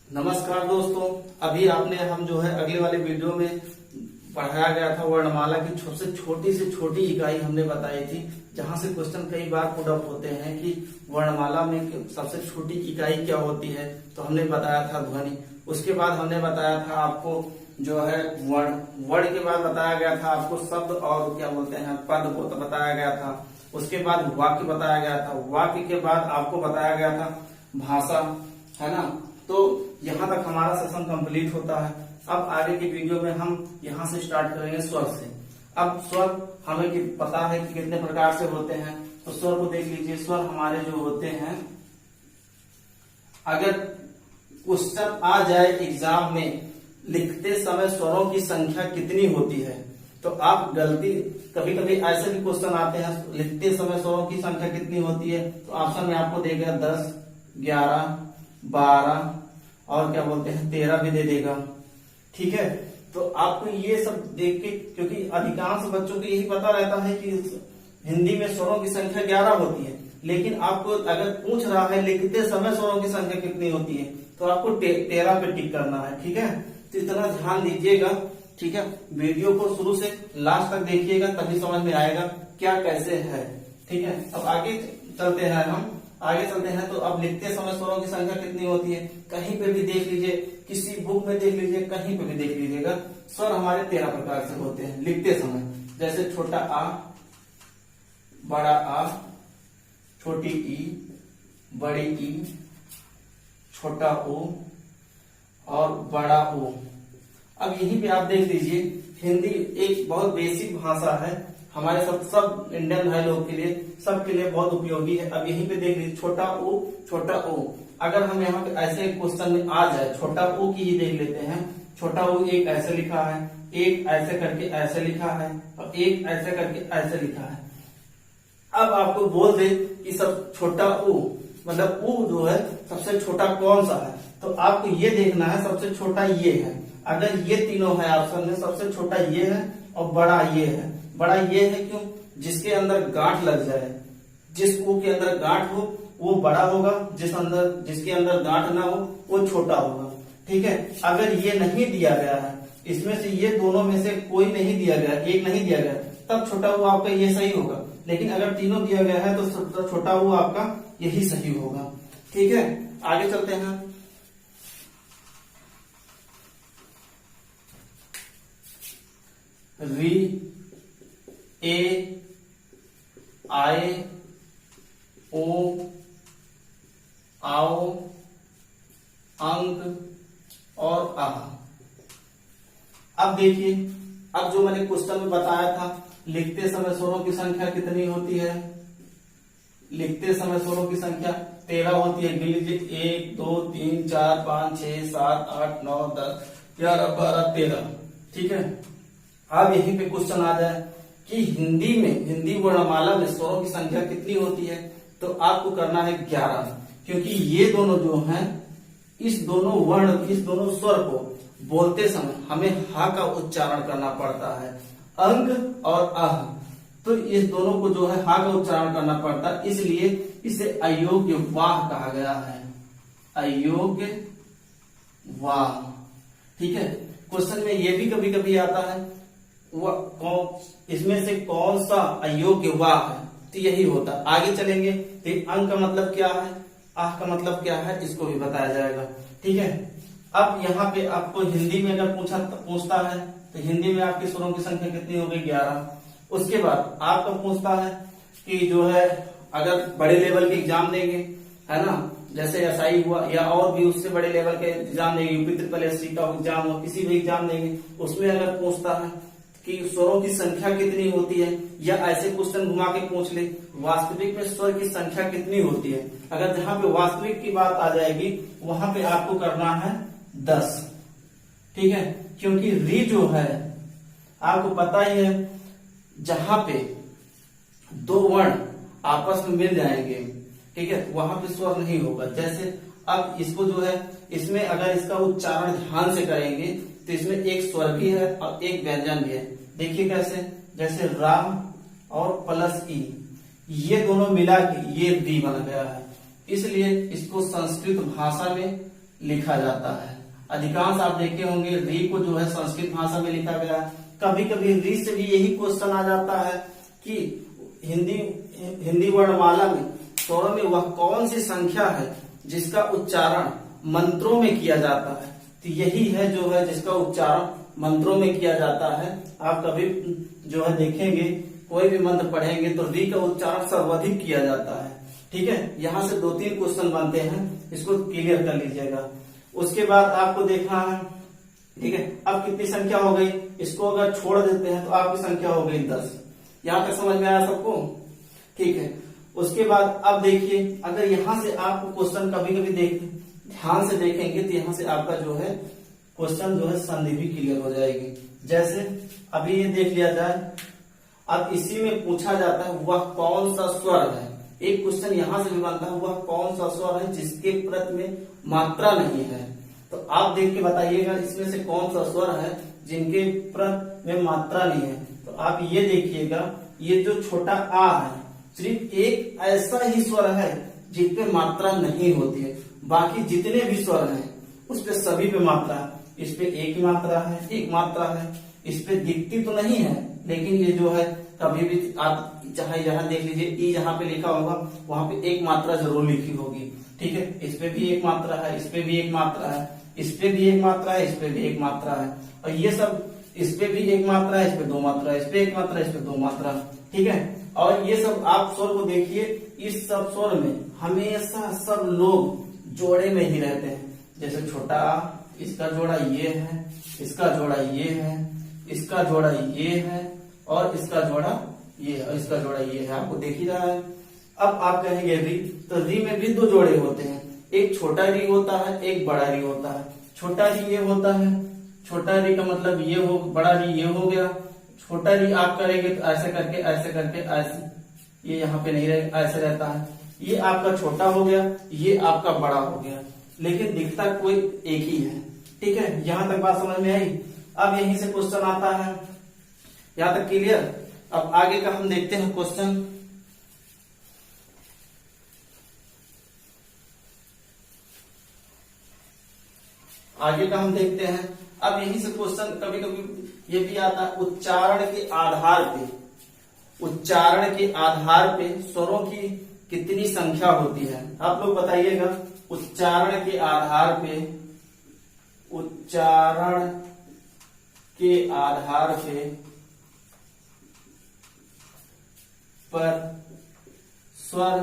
नमस्कार दोस्तों, अभी आपने हम जो है अगले वाले वीडियो में पढ़ाया गया था वर्णमाला की सबसे छोटी से छोटी इकाई हमने बताई थी, जहां से क्वेश्चन कई बार पुट अप होते हैं कि वर्णमाला में सबसे छोटी इकाई क्या होती है। तो हमने बताया था ध्वनि। उसके बाद हमने बताया था आपको जो है वर्ण के बाद बताया गया था आपको शब्द और क्या बोलते हैं पद को तो बताया गया था। उसके बाद वाक्य बताया गया था। वाक्य के बाद आपको बताया गया था भाषा, है ना। तो यहाँ तक हमारा सेशन कंप्लीट होता है। अब आगे की वीडियो में हम यहाँ से स्टार्ट करेंगे स्वर से। अब स्वर हमें पता है कि कितने प्रकार से होते हैं, तो स्वर को देख लीजिए। स्वर हमारे जो होते हैं, अगर क्वेश्चन आ जाए एग्जाम में लिखते समय स्वरों की संख्या कितनी होती है, तो आप गलती कभी कभी ऐसे भी क्वेश्चन आते हैं लिखते समय स्वरों की संख्या कितनी होती है, तो ऑप्शन में आपको देगा 10, 11, 12 और क्या बोलते हैं 13 भी दे देगा। ठीक है, तो आपको ये सब देख के, क्योंकि अधिकांश बच्चों को यही पता रहता है कि हिंदी में स्वरों की संख्या 11 होती है, लेकिन आपको अगर पूछ रहा है लिखते समय स्वरों की संख्या कितनी होती है, तो आपको 13 पे टिक करना है। ठीक है, तो इतना ध्यान दीजिएगा। ठीक है, वीडियो को शुरू से लास्ट तक देखिएगा, तभी समझ में आएगा क्या कैसे है। ठीक है, अब आगे चलते हैं तो अब लिखते समय स्वरों की संख्या कितनी होती है, कहीं पे भी देख लीजिए, किसी बुक में देख लीजिए, कहीं पे भी देख लीजिएगा, स्वर हमारे 13 प्रकार से होते हैं लिखते समय। जैसे छोटा आ, बड़ा आ, छोटी ई, बड़ी ई, छोटा ओ और बड़ा ओ। अब यहीं पे आप देख लीजिए, हिंदी एक बहुत बेसिक भाषा है हमारे सब इंडियन भाई लोग के लिए, सबके लिए बहुत उपयोगी है। अब यहीं पे देख लीजिए, छोटा ओ। अगर हम यहाँ पे ऐसे क्वेश्चन में आ जाए, छोटा ओ की ही देख लेते हैं। छोटा ओ एक ऐसे लिखा है, एक ऐसे करके ऐसे लिखा है और एक ऐसे करके ऐसे लिखा है। अब आपको बोल दे कि सब छोटा ओ मतलब ऊ जो है सबसे छोटा कौन सा है, तो आपको ये देखना है सबसे छोटा ये है। अगर ये तीनों है ऑप्शन में, सबसे छोटा ये है और बड़ा ये है। बड़ा ये है क्यों? जिसके अंदर गांठ लग जाए, जिस ऊ के अंदर गांठ हो वो बड़ा होगा, जिसके अंदर गांठ ना हो वो छोटा होगा। ठीक है, अगर ये नहीं दिया गया है, इसमें से ये दोनों में से कोई नहीं दिया गया, एक नहीं दिया गया, तब छोटा ऊ आपका ये सही होगा। लेकिन अगर तीनों दिया गया है तो छोटा ऊ आपका यही सही होगा। ठीक है, आगे चलते हैं। री, ए, आए, ओ, आओ, अंक और आह। अब देखिए, अब जो मैंने क्वेश्चन में बताया था लिखते समय स्वरों की संख्या कितनी होती है, लिखते समय स्वरों की संख्या 13 होती है। गिन लीजिए 1, 2, 3, 4, 5, 6, 7, 8, 9, 10, 11, 12, 13। ठीक है, अब यहीं पे क्वेश्चन आ जाए कि हिंदी वर्णमाला में स्वरों की संख्या कितनी होती है, तो आपको करना है 11, क्योंकि ये दोनों जो हैं, इस दोनों स्वर को बोलते समय हमें हा का उच्चारण करना पड़ता है, अंग और आह। तो इस दोनों को जो है हा का उच्चारण करना पड़ता है, इसलिए इसे अयोग्य वाह कहा गया है, अयोग्य वाह। ठीक है, क्वेश्चन में ये भी कभी कभी आता है इसमें से कौन सा अयोग्य वाह है, तो यही होता है। आगे चलेंगे तो अंग का मतलब क्या है, आह का मतलब क्या है, इसको भी बताया जाएगा। ठीक है, अब यहाँ पे आपको हिंदी में अगर पूछता है तो हिंदी में आपके स्वरों की संख्या कितनी हो गई, 11। उसके बाद आपको पूछता है कि जो है अगर बड़े लेवल के एग्जाम देंगे, है ना, जैसे एसआई हुआ या और भी उससे बड़े लेवल के एग्जाम देंगे, यूपी ट्रिपल एससी का एग्जाम हो, किसी भी एग्जाम देंगे, उसमें अगर पूछता है कि स्वरों की संख्या कितनी होती है, या ऐसे क्वेश्चन घुमा के पूछ ले वास्तविक में स्वर की संख्या कितनी होती है, अगर जहां पे वास्तविक की बात आ जाएगी वहां पे आपको करना है 10। ठीक है, क्योंकि री जो है आपको पता ही है, जहां पे दो वर्ण आपस में मिल जाएंगे, ठीक है, वहां पे स्वर नहीं होगा। जैसे अब इसको जो है, इसमें अगर इसका उच्चारण ध्यान से करेंगे तो इसमें एक स्वर भी है और एक व्यंजन भी है। देखिए कैसे, जैसे रा और प्लस ई, ये दोनों मिला के ये री बन गया है। इसलिए इसको संस्कृत भाषा में लिखा जाता है। अधिकांश आप देखे होंगे री को जो है संस्कृत भाषा में लिखा गया है। कभी कभी री से भी यही क्वेश्चन आ जाता है कि हिंदी वर्णमाला में स्वरों में वह कौन सी संख्या है जिसका उच्चारण मंत्रों में किया जाता है। तो यही है जो है जिसका उच्चारण मंत्रों में किया जाता है। आप कभी जो है देखेंगे कोई भी मंत्र पढ़ेंगे तो री का उच्चारण सर्वाधिक किया जाता है। ठीक है, यहाँ से 2-3 क्वेश्चन बनते हैं, इसको क्लियर कर लीजिएगा। उसके बाद आपको देखना है, ठीक है, अब कितनी संख्या हो गई, इसको अगर छोड़ देते हैं तो आपकी संख्या हो गई 10। यहाँ तक समझ में आया सबको? ठीक है। उसके बाद अब देखिए, अगर यहाँ से आपको क्वेश्चन कभी कभी ध्यान से देखेंगे तो यहाँ से आपका जो है क्वेश्चन जो है संधि भी क्लियर हो जाएगी। जैसे अभी ये देख लिया जाए, अब इसी में पूछा जाता है वह कौन सा स्वर है। एक क्वेश्चन यहाँ से भी बनता है, वह कौन सा स्वर है जिसके प्रत में मात्रा नहीं है। तो आप देख के बताइएगा इसमें से कौन सा स्वर है जिनके प्रत में मात्रा नहीं है। तो आप ये देखिएगा, ये जो छोटा आ है सिर्फ एक ऐसा ही स्वर है जिसपे मात्रा नहीं होती है। बाकी जितने भी स्वर हैं उस पे सभी पे मात्रा है। इस पे एक ही मात्रा है, एक मात्रा है। इस पे दिखती तो नहीं है, लेकिन ये जो है कभी भी आप जहां देख लीजिए, ई जहां पे लिखा होगा वहां पे एक मात्रा जरूर लिखी होगी। ठीक है, इस पे भी एक मात्रा है, इस पे भी एक मात्रा है, इस पे भी एक मात्रा है, इस पे भी एक मात्रा है, और ये सब इस पे भी एक मात्रा है, इस पे 2 मात्रा है, इस पे एक मात्रा है, इस पे 2 मात्रा। ठीक है, और ये सब आप स्वर को देखिए, इस सब स्वर में हमेशा सब लोग जोड़े में ही रहते हैं। जैसे छोटा आ, इसका जोड़ा ये है, इसका जोड़ा ये है, इसका जोड़ा ये है, और इसका जोड़ा ये है, और इसका जोड़ा ये है। आपको देख ही रहा है। अब आप कहेंगे री, तो री में भी 2 जोड़े होते हैं, एक छोटा री होता है, एक बड़ा री होता है। छोटा री ये होता है, छोटा री का मतलब ये हो, बड़ा री ये हो गया। छोटा री आप करेंगे तो ऐसे करके ऐसे करके ऐसे, ये यहाँ पे नहीं रहे, ऐसे रहता है। ये आपका छोटा हो गया, ये आपका बड़ा हो गया, लेकिन दिखता कोई एक ही है। ठीक है, यहां तक बात समझ में आई। अब यहीं से क्वेश्चन आता है, यहां तक क्लियर। अब आगे का हम देखते हैं क्वेश्चन। आगे का हम देखते हैं। अब यहीं से क्वेश्चन कभी कभी ये भी आता है, उच्चारण के आधार पे, उच्चारण के आधार पे स्वरों की कितनी संख्या होती है। आप लोग बताइएगा, उच्चारण के आधार पे, उच्चारण के आधार पे पर स्वर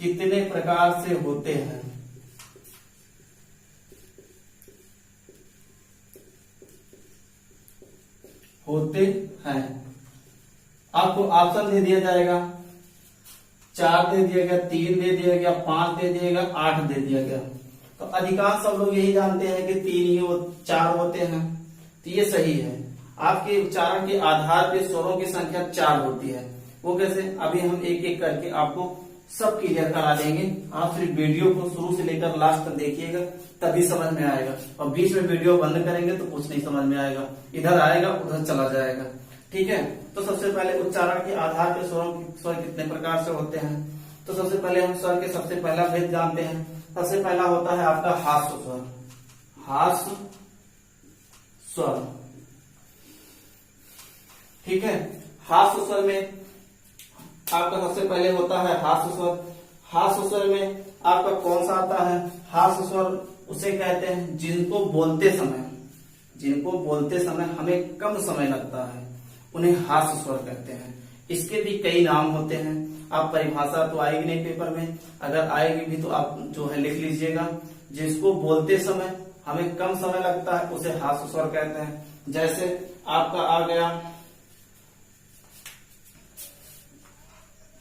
कितने प्रकार से होते हैं। होते हैं, आपको ऑप्शन दे दिया जाएगा, 4 दे दिया गया, 3 दे दिया गया, 5 दे दिया गया, 8 दे दिया गया। तो अधिकांश सब लोग यही जानते हैं कि 4 होते हैं। तो ये सही है। आपके उच्चारण के आधार पे स्वरों की संख्या 4 होती है। वो कैसे, अभी हम एक एक करके आपको सब क्लियर करा देंगे। आप सिर्फ वीडियो को शुरू से लेकर लास्ट तक देखिएगा, तभी समझ में आएगा। और बीच में वीडियो बंद करेंगे तो कुछ नहीं समझ में आएगा, इधर आएगा उधर चला जाएगा। ठीक है, तो सबसे पहले उच्चारण के आधार पे स्वर कितने प्रकार से होते हैं। तो सबसे पहले हम स्वर के सबसे पहला भेद जानते हैं। सबसे पहला होता है आपका हास्य स्वर। हास्य स्वर, ठीक है। हास्य स्वर में आपका सबसे पहले होता है हास्य स्वर। हास्य स्वर में आपका कौन सा आता है, हास्य स्वर उसे कहते हैं जिनको बोलते समय हमें कम समय लगता है, उन्हें हास्य स्वर कहते हैं। इसके भी कई नाम होते हैं। आप परिभाषा तो आएगी नहीं पेपर में, अगर आएगी भी तो आप जो है लिख लीजिएगा। जिसको बोलते समय हमें कम समय लगता है उसे हास्य स्वर कहते हैं। जैसे आपका आ गया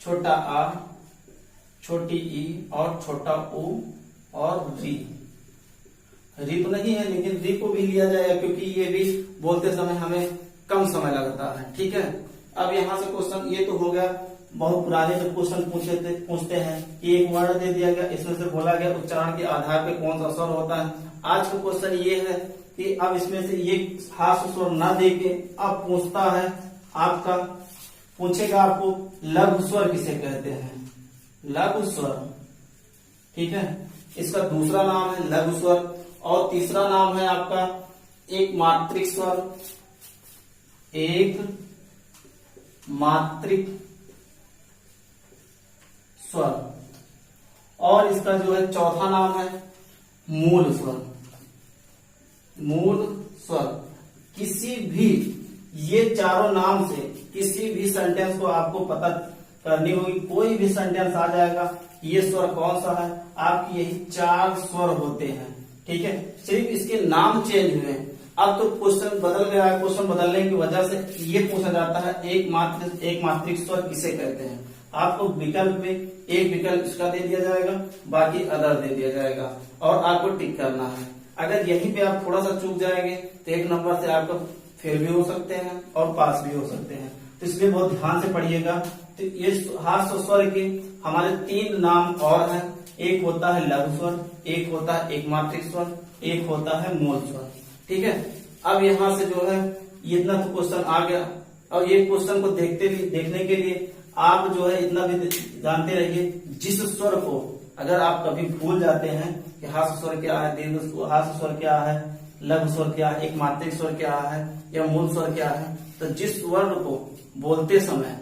छोटा आ, छोटी ई और छोटा ऊ और री। री तो नहीं है लेकिन री को भी लिया जाएगा क्योंकि ये भी बोलते समय हमें कम समय लगता है। ठीक है, अब यहाँ से क्वेश्चन ये तो हो गया। बहुत पुराने जब क्वेश्चन पूछते हैं कि एक वर्ण दे दिया गया, इसमें से बोला गया उच्चारण के आधार पे कौन सा स्वर होता है। आज का क्वेश्चन ये है कि अब इसमें से ये हास्य स्वर ना देके अब पूछता है आपका, पूछेगा आपको लघु स्वर किसे कहते हैं। लघु स्वर, ठीक है, इसका दूसरा नाम है लघु स्वर, और तीसरा नाम है आपका एक मात्रिक स्वर, एक मात्रिक स्वर, और इसका जो है चौथा नाम है मूल स्वर। मूल स्वर किसी भी, ये चारों नाम से किसी भी सेंटेंस को आपको पता करनी होगी, कोई भी सेंटेंस आ जाएगा ये स्वर कौन सा है, आपकी यही 4 स्वर होते हैं। ठीक है, सिर्फ इसके नाम चेंज हुए हैं। अब तो क्वेश्चन बदल गया है, क्वेश्चन बदलने की वजह से ये पूछा जाता है एक मात्रिक स्वर किसे कहते हैं। आपको विकल्प में एक विकल्प इसका दे दिया जाएगा, बाकी अदर दे दिया जाएगा, और आपको टिक करना है। अगर यहीं पे आप थोड़ा सा चूक जाएंगे तो 1 नंबर से आपको फेल भी हो सकते हैं और पास भी हो सकते हैं, तो इसलिए बहुत ध्यान से पढ़िएगा। तो ये हास्य स्वर के हमारे 3 नाम और हैं, एक होता है लघु स्वर, एक होता है एक मात्रिक स्वर, एक होता है मूल स्वर। ठीक है, अब यहाँ से जो है इतना तो क्वेश्चन आ गया, और ये क्वेश्चन को देखने के लिए आप जो है इतना भी जानते रहिए, जिस स्वर को अगर आप कभी भूल जाते हैं कि हास्य स्वर क्या है, दीर्घ हास्य स्वर क्या है, लघु स्वर क्या है, एक मात्रिक स्वर क्या है, या मूल स्वर क्या है, तो जिस वर्ण को बोलते समय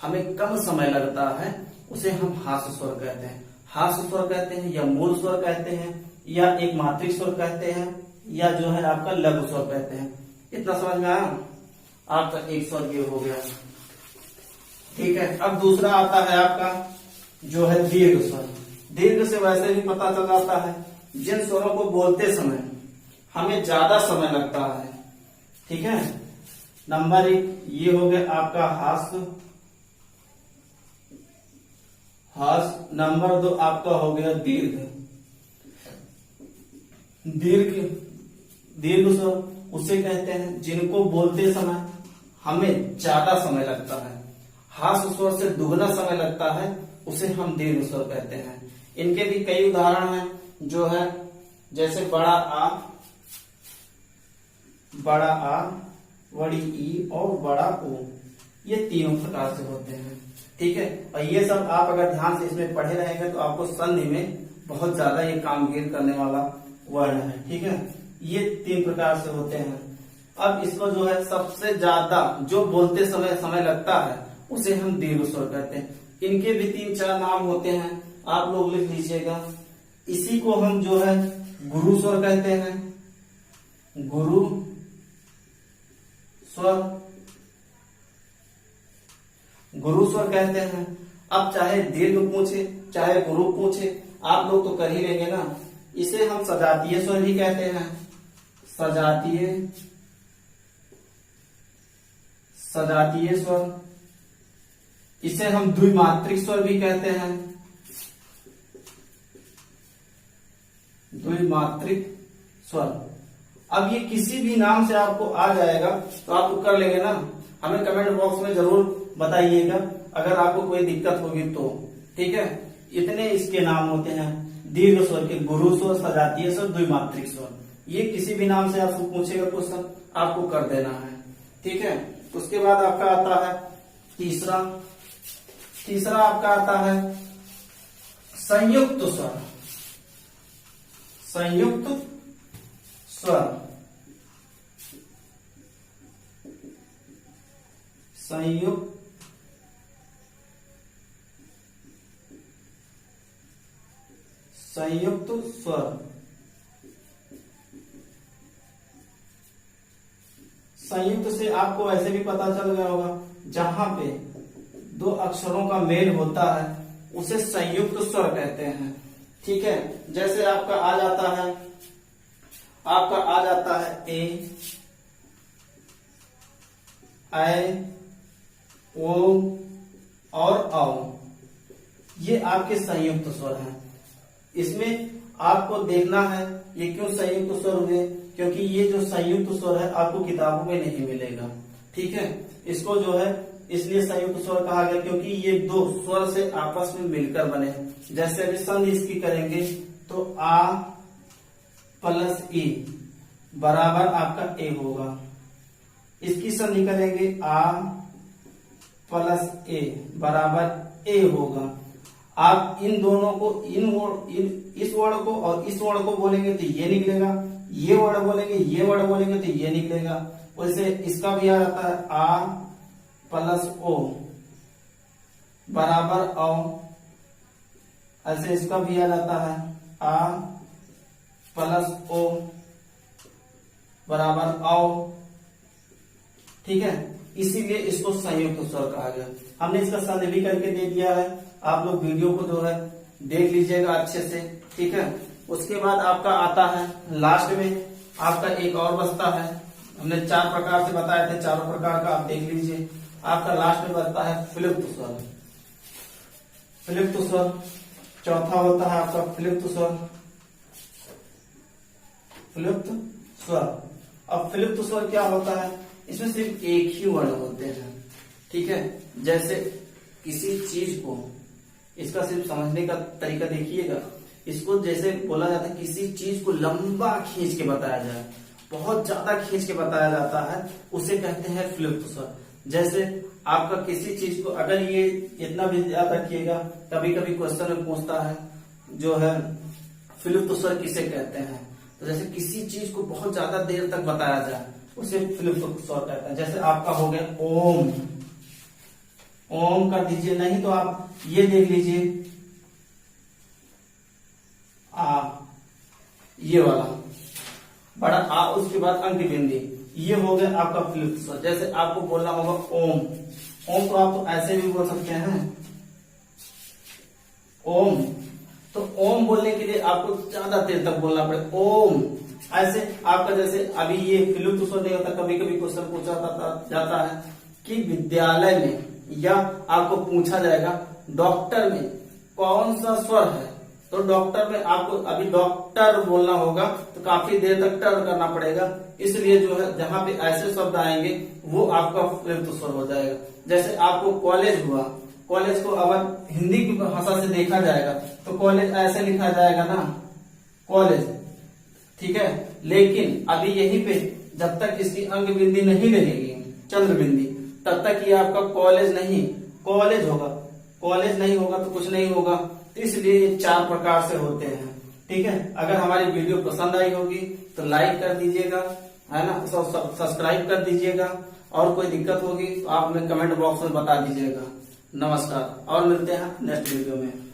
हमें कम समय लगता है उसे हम हास्य स्वर कहते हैं। हास्य स्वर कहते हैं, या मूल स्वर कहते हैं, या एक मात्रिक स्वर कहते हैं, या जो है आपका लघु स्वर कहते हैं। इतना समझ में आया? आपका एक स्वर ये हो गया। ठीक है, अब दूसरा आता है आपका जो है दीर्घ स्वर। दीर्घ से वैसे भी पता चल जाता है जिन स्वरों को बोलते समय हमें ज्यादा समय लगता है। ठीक है, नंबर 1 ये हो गया आपका हास्य। नंबर 2 आपका हो गया दीर्घ। दीर्घ स्वर उसे कहते हैं जिनको बोलते समय हमें ज्यादा समय लगता है। हास्य स्वर से दुगना समय लगता है, उसे हम दीर्घ स्वर कहते हैं। इनके भी कई उदाहरण हैं जो है, जैसे बड़ा आ, बड़ी ई और बड़ा ओ, ये तीनों प्रकार से होते हैं। ठीक है, और ये सब आप अगर ध्यान से इसमें पढ़े रहेंगे तो आपको संधि में बहुत ज्यादा ये कामगिर करने वाला वर्ण है। ठीक है, ये 3 प्रकार से होते हैं। अब इसको जो है सबसे ज्यादा जो बोलते समय लगता है उसे हम दीर्घ स्वर कहते हैं। इनके भी 3-4 नाम होते हैं, आप लोग लिख लीजिएगा। इसी को हम जो है गुरु स्वर कहते हैं। गुरु स्वर कहते हैं। अब चाहे दीर्घ पूछे चाहे गुरु पूछे, आप लोग तो कर ही लेंगे ना। इसे हम सजातीय स्वर भी कहते हैं। सजातीय स्वर। इसे हम द्विमात्रिक स्वर भी कहते हैं। द्विमात्रिक स्वर। अब ये किसी भी नाम से आपको आ जाएगा तो आप कर लेंगे ना। हमें कमेंट बॉक्स में जरूर बताइएगा अगर आपको कोई दिक्कत होगी तो। ठीक है, इतने इसके नाम होते हैं दीर्घ स्वर के, गुरु स्वर, सजातीय स्वर, द्विमात्रिक स्वर। ये किसी भी नाम से आपको पूछेगा क्वेश्चन, आपको कर देना है। ठीक है, उसके बाद आपका आता है तीसरा आपका आता है संयुक्त स्वर। संयुक्त स्वर। संयुक्त स्वर। संयुक्त से आपको ऐसे भी पता चल गया होगा, जहां पे 2 अक्षरों का मेल होता है उसे संयुक्त स्वर कहते हैं। ठीक है, जैसे आपका आ जाता है ए, ऐ, ओ और औ। ये आपके संयुक्त स्वर हैं। इसमें आपको देखना है ये क्यों संयुक्त स्वर हुए, क्योंकि ये जो संयुक्त स्वर है आपको किताबों में नहीं मिलेगा। ठीक है, इसको जो है इसलिए संयुक्त स्वर कहा गया क्योंकि ये 2 स्वर से आपस में मिलकर बने हैं। जैसे अभी संधि इसकी करेंगे तो आ प्लस ए बराबर आपका ए होगा। इसकी संधि करेंगे आ प्लस ए बराबर ए होगा। आप इन दोनों को इस वर्ड को और इस वर्ड को बोलेंगे तो ये निकलेगा, ये वर्ड बोलेंगे, ये वर्ड बोलेंगे तो ये निकलेगा। वैसे इसका भी आ जाता है आ प्लस ओ बराबर औ, ऐसे इसका भी आ जाता है आ प्लस ओ बराबर औ। ठीक है, इसीलिए इसको संयुक्त स्वर कहा गया। हमने इसका संधि भी करके दे दिया है, आप लोग वीडियो को जो है देख लीजिएगा अच्छे से। ठीक है, उसके बाद आपका आता है लास्ट में आपका एक और बचता है। हमने 4 प्रकार से बताए थे, चारों प्रकार का आप देख लीजिए। आपका लास्ट में बचता है फ्लिप्त स्वर। फ्लिप्त स्वर चौथा होता है आपका फ्लिप्त स्वर। फ्लिप्त स्वर, अब फ्लिप्त स्वर क्या होता है, इसमें सिर्फ एक ही वर्ण होते हैं। ठीक है, जैसे किसी चीज को, इसका सिर्फ समझने का तरीका देखिएगा। इसको जैसे बोला जाता है किसी चीज को लंबा खींच के बताया जाए, बहुत ज्यादा खींच के बताया जाता है, उसे कहते हैं फ्लिप्त स्वर। जैसे आपका किसी चीज को, अगर ये इतना भी याद रखिएगा, कभी कभी क्वेश्चन में पूछता है जो है फ्लिप्त स्वर किसे कहते हैं, तो जैसे किसी चीज को बहुत ज्यादा देर तक बताया जाए उसे फ्लिप्त स्वर कहते हैं। जैसे आपका हो गया ओम, ओम कर दीजिए, नहीं तो आप ये देख लीजिए आ, ये वाला बड़ा आ, उसके बाद अंक बिंदी, ये हो गया आपका फ्लिप्त स्वर। जैसे आपको बोलना होगा ओम, ओम तो आप तो ऐसे भी बोल सकते हैं ओम, तो ओम बोलने के लिए आपको ज्यादा देर तक बोलना पड़े ओम। ऐसे आपका जैसे अभी ये फ्लिप्त स्वर नहीं होता, कभी कभी क्वेश्चन पूछा जाता है कि विद्यालय में या आपको पूछा जाएगा डॉक्टर में कौन सा स्वर है, तो डॉक्टर में आपको अभी डॉक्टर बोलना होगा तो काफी देर तक टर करना पड़ेगा, इसलिए जो है जहां पे ऐसे शब्द आएंगे वो आपका फ्लिप्त स्वर हो जाएगा। जैसे आपको कॉलेज हुआ, कॉलेज को अगर हिंदी की भाषा से देखा जाएगा तो कॉलेज ऐसे लिखा जाएगा ना, कॉलेज। ठीक है, लेकिन अभी यहीं पे जब तक इसकी अंग बिंदी नहीं लगेगी, चंद्र बिंदी, तब तक ये आपका कॉलेज नहीं कॉलेज होगा। कॉलेज नहीं होगा तो कुछ नहीं होगा, तो इसलिए ये 4 प्रकार से होते हैं। ठीक है, अगर हमारी वीडियो पसंद आई होगी तो लाइक कर दीजिएगा, है ना, सब्सक्राइब कर दीजिएगा, और कोई दिक्कत होगी तो आप हमें कमेंट बॉक्स में बता दीजिएगा। नमस्कार, और मिलते हैं नेक्स्ट वीडियो में।